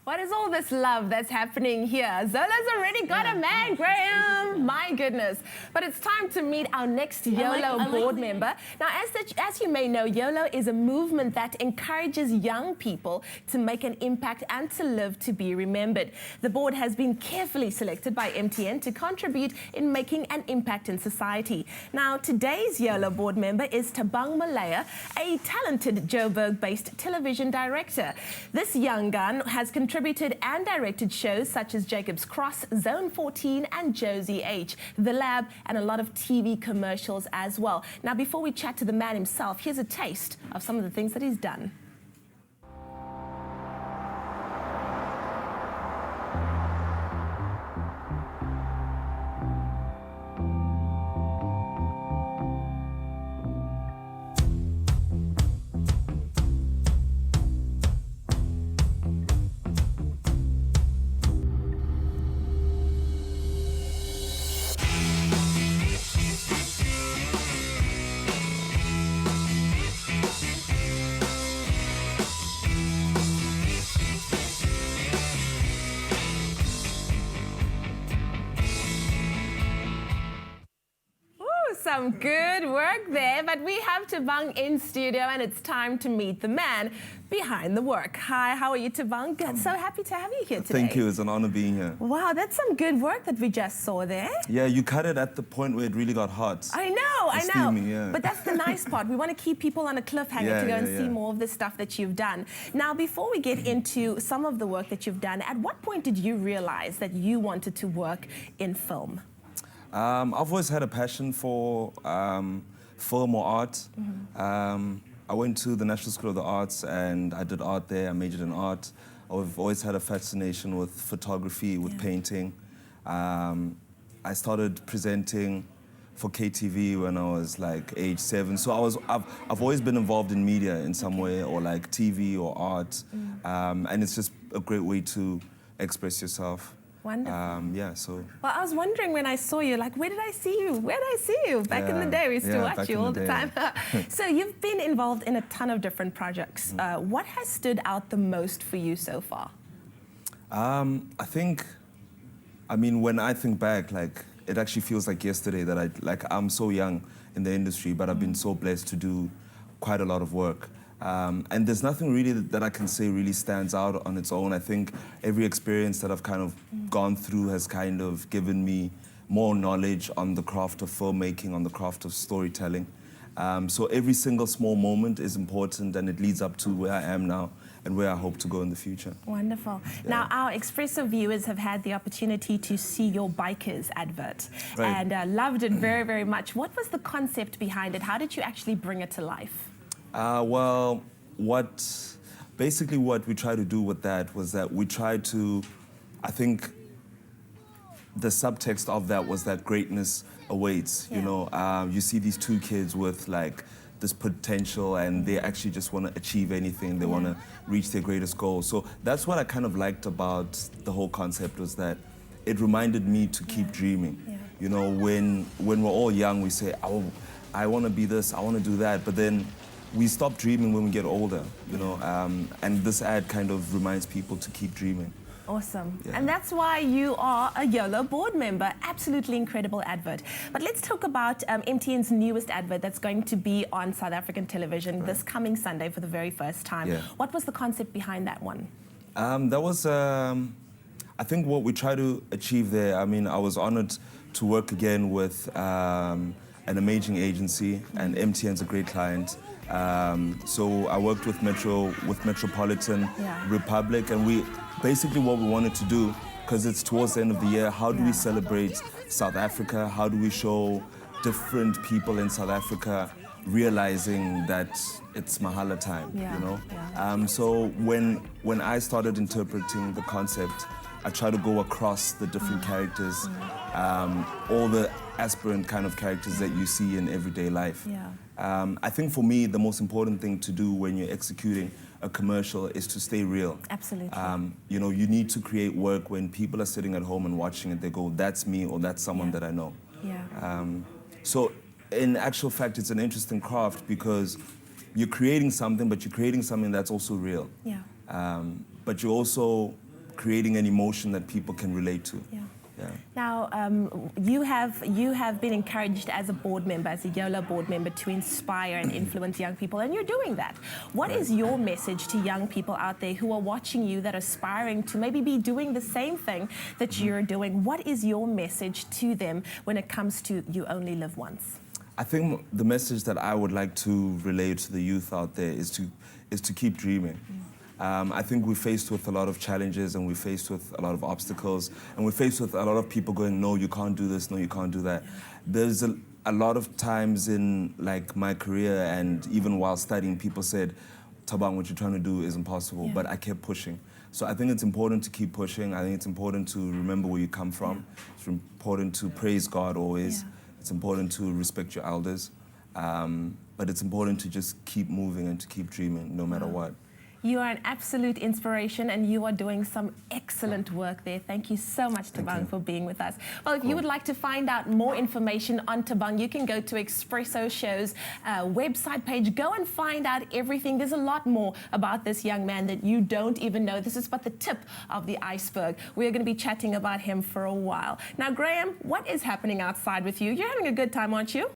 What is all this love that's happening here? Zola's already got a man, Graham. My goodness. But it's time to meet our next Yolo board member. Now, as you may know, Yolo is a movement that encourages young people to make an impact and to live to be remembered. The board has been carefully selected by MTN to contribute in making an impact in society. Now, today's Yolo board member is Thabang Moleya, a talented Joburg-based television director. This young gun has contributed and directed shows such as Jacob's Cross, Zone 14 and Josie H, The Lab, and a lot of TV commercials as well. Now, before we chat to the man himself, here's a taste of some of the things that he's done. Some good work there, but we have Thabang in studio and it's time to meet the man behind the work. Hi, how are you, Thabang? So happy to have you here today. Thank you, it's an honor being here. Wow, that's some good work that we just saw there. Yeah, you cut it at the point where it really got hot. I know. Steamy, yeah. But that's the nice part. We want to keep people on a cliffhanger to go and see more of the stuff that you've done. Now, before we get into some of the work that you've done, at what point did you realize that you wanted to work in film? I've always had a passion for film or art. I went to the National School of the Arts and I did art there. I majored in art. I've always had a fascination with photography, with painting. I started presenting for KTV when I was like age 7. So I've always been involved in media in some way, or like TV or art. And it's just a great way to express yourself. Wonderful. Yeah, so. Well, I was wondering when I saw you, like, where did I see you? Where did I see you? Back in the day, we used to watch you all the time. So you've been involved in a ton of different projects. What has stood out the most for you so far? I think, when I think back, like, it actually feels like yesterday that I'm so young in the industry, but I've been so blessed to do quite a lot of work. And there's nothing really that I can say really stands out on its own. I think every experience that I've kind of gone through has kind of given me more knowledge on the craft of filmmaking, on the craft of storytelling. So every single small moment is important and it leads up to where I am now and where I hope to go in the future. Wonderful. Yeah. Now, our Expresso viewers have had the opportunity to see your Bikers advert and loved it very, very much. What was the concept behind it? How did you actually bring it to life? Well, basically what we tried to do with that was that we tried to, I think the subtext of that was that greatness awaits, you know. You see these two kids with like this potential and they actually just want to achieve anything. They want to reach their greatest goal. So that's what I kind of liked about the whole concept, was that it reminded me to keep dreaming. You know, when we're all young, we say, oh, I want to be this, I want to do that, but then we stop dreaming when we get older, you know, and this ad kind of reminds people to keep dreaming. Awesome. Yeah. And that's why you are a Yolo board member. Absolutely incredible advert. But let's talk about MTN's newest advert that's going to be on South African television this coming Sunday for the very first time. What was the concept behind that one? That was, I think what we try to achieve there, I was honored to work again with an amazing agency, and MTN's a great client. So I worked with Metropolitan Republic, and basically what we wanted to do, because it's towards the end of the year, how do we celebrate South Africa? How do we show different people in South Africa realizing that it's Mahala time, you know? So when I started interpreting the concept, I try to go across the different characters, all the aspirant kind of characters that you see in everyday life. I think for me, the most important thing to do when you're executing a commercial is to stay real. Absolutely. You know, you need to create work when people are sitting at home and watching it, they go, that's me, or that's someone that I know. So in actual fact, it's an interesting craft because you're creating something, but you're creating something that's also real. But you're also creating an emotion that people can relate to. Yeah. Yeah. Now, you have been encouraged as a board member, as a Yolo board member, to inspire and influence young people, and you're doing that. What is your message to young people out there who are watching you, that are aspiring to maybe be doing the same thing that you're doing? What is your message to them when it comes to you only live once? I think the message that I would like to relay to the youth out there is to keep dreaming. I think we're faced with a lot of challenges, and we're faced with a lot of obstacles, and we're faced with a lot of people going, no, you can't do this, no, you can't do that. There's a lot of times in like my career, and even while studying, people said, Thabang, what you're trying to do is impossible, but I kept pushing. So I think it's important to keep pushing. I think it's important to remember where you come from. It's important to praise God always. It's important to respect your elders. But it's important to just keep moving and to keep dreaming no matter what. You are an absolute inspiration, and you are doing some excellent work there. Thank you so much, Thabang, for being with us. Well, if you would like to find out more information on Thabang, you can go to Expresso Show's website page. Go and find out everything. There's a lot more about this young man that you don't even know. This is but the tip of the iceberg. We're going to be chatting about him for a while. Now, Graham, what is happening outside with you? You're having a good time, aren't you?